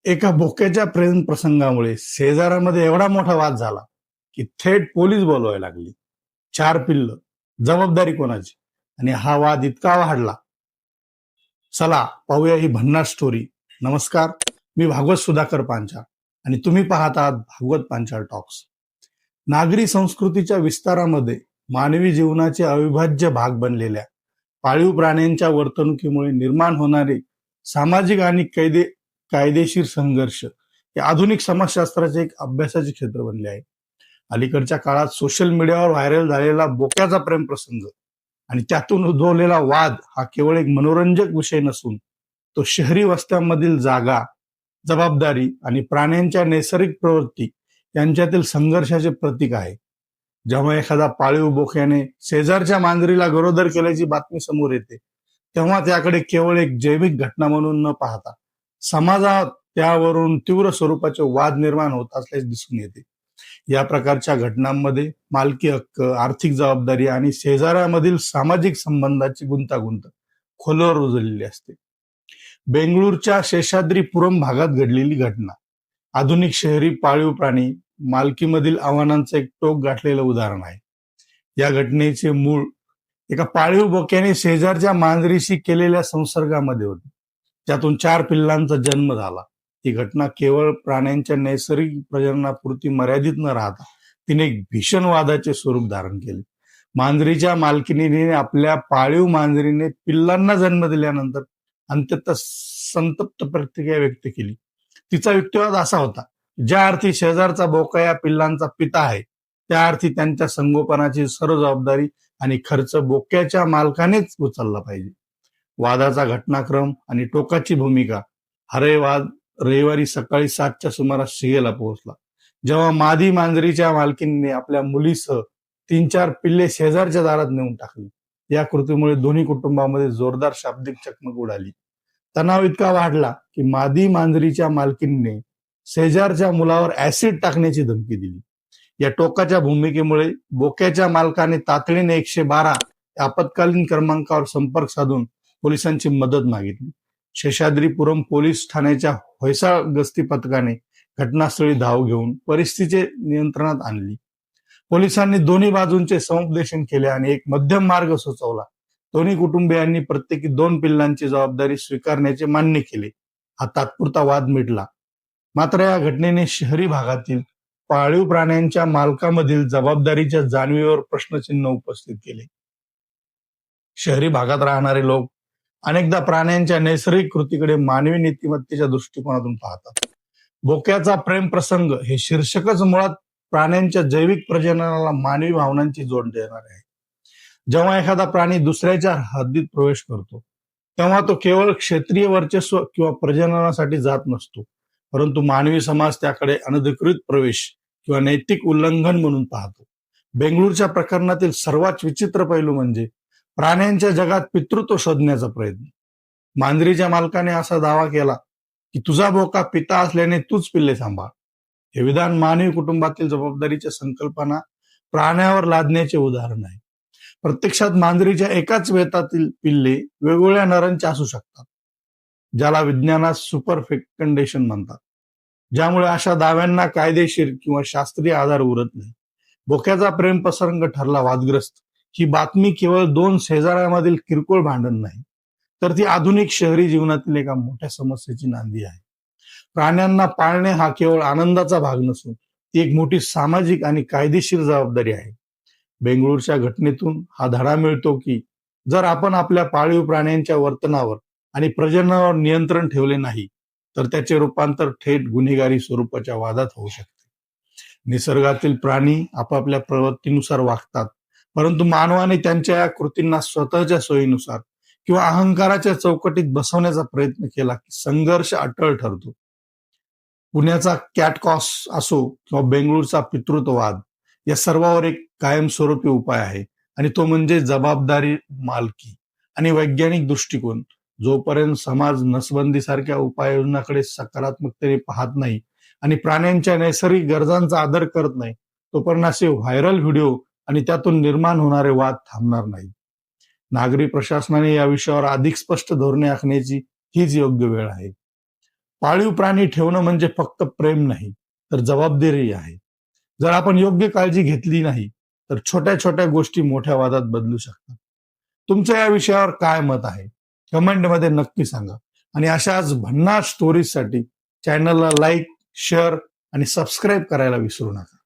एका बोक्याच्या प्रेम प्रसंगामुळे शेजाऱ्यामध्ये एवढा मोठा वाद झाला की थेट पोलीस बोलवायला लागली. 4 पिल्ल, जबाबदारी कोणाची? आणि हा वाद इतका वाढला. चला पाहूया ही भन्नाट स्टोरी. नमस्कार, मी भागवत सुधाकर पांचाळ आणि तुम्ही पाहत आहात भागवत पांचाळ टॉक्स. नागरी संस्कृतीच्या विस्तारामध्ये मानवी जीवनाचे अविभाज्य भाग बनलेल्या पाळीव प्राण्यांच्या वर्तणुकीमुळे निर्माण होणारे सामाजिक आणि कायदेशीर संघर्ष हे आधुनिक समाजशास्त्राचे एक अभ्यासाचे क्षेत्र बनले आहे. अलीकडच्या काळात सोशल मीडियावर व्हायरल झालेला बोक्याचा प्रेम प्रसंग आणि त्यातून उद्भवलेला वाद हा केवळ एक मनोरंजक विषय नसून तो शहरी वस्त्यांमधील जागा, जबाबदारी आणि प्राण्यांच्या नैसर्गिक प्रवृत्ती यांच्यातील संघर्षाचे प्रतीक आहे. जेव्हा एखादा पाळीव बोक्याने शेजारच्या मांजरीला गरोदर केल्याची बातमी समोर येते, तेव्हा त्याकडे केवळ एक जैविक घटना म्हणून न पाहता समाजात त्यावरून तीव्र स्वरूपाचे वाद निर्माण होत असल्याचे दिसून येते. या प्रकारच्या घटनांमध्ये मालकी हक्क, आर्थिक जबाबदारी आणि शेजाऱ्यामधील सामाजिक संबंधाची गुंतागुंत खोलवर रुजलेली असते. बेंगळूरच्या शेषाद्रीपुरम भागात घडलेली घटना आधुनिक शहरी पाळीव प्राणी मालकीमधील आव्हानांचं एक टोक गाठलेलं उदाहरण आहे. या घटनेचे मूळ एका पाळीव बोक्याने शेजारच्या मांजरीशी केलेल्या संसर्गामध्ये होते. त्यातून 4 पिल्लांचा जन्म झाला. ही घटना केवळ प्राण्यांच्या नैसर्गिक प्रजननापुरती मर्यादित न राहता तिने एक भीषण वादाचे स्वरूप धारण केले. मांजरीच्या मालकिनीने आपल्या पाळीव मांजरीने पिल्लांना जन्म दिल्यानंतर अत्यंत संतप्त प्रतिक्रिया व्यक्त केली. तिचा युक्तिवाद असा होता, ज्या अर्थी शेजारचा बोका या पिल्लांचा पिता आहे, त्या अर्थी त्यांच्या संगोपनाची सर्व जबाबदारी आणि खर्च बोक्याच्या मालकानेच उचलला पाहिजे. वादाचा घटनाक्रम आणि टोकाची भूमिका हा वाद रविवारी सकाळी 7च्या सुमारास शिगेला पोहोचला, जेव्हा मादी मांजरीच्या मालकीने आपल्या मुलीसह 3-4 पिल्ले शेजारच्या दारात नेऊन टाकली. या कृतीमुळे दोन्ही कुटुंबामध्ये जोरदार शाब्दिक चकमक उडाली. तणाव इतका वाढला की मादी मांजरीच्या मालकीने शेजारच्या मुलावर ऍसिड टाकण्याची धमकी दिली. या टोकाच्या भूमिकेमुळे बोक्याच्या मालकाने तातडीने 112 या आपत्कालीन क्रमांकावर संपर्क साधून पोलिसांची मदत मागितली. शेषाद्रीपुरम पोलीस ठाण्याच्या होयसाळ गस्ती पथकाने घटनास्थळी धाव घेऊन परिस्थिती नियंत्रणात आणली. पोलिसांनी दोन्ही बाजूंचे समुपदेशन केले आणि एक मध्यम मार्ग सुचवला. दोन्ही कुटुंबियांनी प्रत्येकी 2 पिल्लांची जबाबदारी स्वीकारण्याचे मान्य केले. हा तात्पुरता वाद मिटला. मात्र या घटनेने शहरी भागातील पाळीव प्राण्यांच्या मालकामधील जबाबदारीच्या जाणीवेवर प्रश्नचिन्ह उपस्थित केले. शहरी भागात राहणारे लोक अनेकदा प्राण्यांच्या नैसर्गिक कृतीकडे मानवी नीतिमत्तेच्या दृष्टिकोनातून पाहतात. बोक्याचा प्रेम प्रसंग हे शीर्षकच मुळात प्राण्यांच्या जैविक प्रजननाला मानवी भावनांची जोड देणार आहे. जेव्हा एखादा प्राणी दुसऱ्याच्या हद्दीत प्रवेश करतो, तेव्हा तो केवळ क्षेत्रीय वर्चस्व किंवा प्रजननासाठी जात नसतो, परंतु मानवी समाज त्याकडे अनधिकृत प्रवेश किंवा नैतिक उल्लंघन म्हणून पाहतो. बेंगळूरच्या प्रकरणातील सर्वात विचित्र पैलू म्हणजे प्राण्यांच्या जगात पितृत्व शोधण्याचा प्रयत्न. मांजरीच्या मालकाने असा दावा केला की तुझा बोका पिता असल्याने तूच पिल्ले सांभाळ. हे विधान मानवी कुटुंबातील जबाबदारीच्या संकल्पना प्राण्यावर लादण्याचे उदाहरण आहे. प्रत्यक्षात मांजरीच्या एकाच वेतातील पिल्ले वेगवेगळ्या नरांचे असू शकतात, ज्याला विज्ञानात सुपर फेकंडेशन म्हणतात, ज्यामुळे अशा दाव्यांना कायदेशीर किंवा शास्त्रीय आधार उरत नाही. बोक्याचा प्रेम प्रसंग ठरला वादग्रस्त. ही बातमी केवळ 2 शेजाऱ्यामधील किरकोळ भांडण नाही, तर ती आधुनिक शहरी जीवनातील एका मोठ्या समस्येची नांदी आहे. प्राण्यांना पाळणे हा केवळ आनंदाचा भाग नसून ती एक मोठी सामाजिक आणि कायदेशीर जबाबदारी आहे. बेंगळूरच्या घटनेतून हा धडा मिळतो की जर आपण आपल्या पाळीव प्राण्यांच्या वर्तनावर आणि प्रजननावर नियंत्रण ठेवले नाही, तर त्याचे रूपांतर थेट गुन्हेगारी स्वरूपाच्या वादात होऊ शकते. निसर्गातील प्राणी आपापल्या प्रवृत्तीनुसार वागतात, परंतु मानवाने त्यांच्या या कृतींना स्वतःच्या सोयीनुसार किंवा अहंकाराच्या चौकटीत बसवण्याचा प्रयत्न केला की संघर्ष अटळ ठरतो. पुण्याचा कॅटकॉस असो किंवा बेंगळूरचा पितृत्ववाद, या सर्वावर एक कायमस्वरूपी उपाय आहे आणि तो म्हणजे जबाबदारी, मालकी आणि वैज्ञानिक दृष्टिकोन. जोपर्यंत समाज नसबंदीसारख्या उपाययोजनाकडे सकारात्मकतेने पाहत नाही आणि प्राण्यांच्या नैसर्गिक गरजांचा आदर करत नाही, तोपर्यंत असे व्हायरल व्हिडिओ आणि त्यातून निर्माण होणारे वाद थांबणार नाही. नागरी प्रशासनाने या विषयावर अधिक स्पष्ट धोरणे आखण्याची हीच योग्य वेळ आहे. पाळीव प्राणी ठेवणं म्हणजे फक्त प्रेम नाही, तर जबाबदारी आहे. जर आपण योग्य काळजी घेतली नाही तर छोट्या छोट्या गोष्टी मोठ्या वादात बदलू शकतात. तुमचं या विषयावर काय मत आहे कमेंटमध्ये नक्की सांगा. आणि अशाच भन्नाट स्टोरीजसाठी चॅनलला लाईक, शेअर आणि सबस्क्राईब करायला विसरू नका.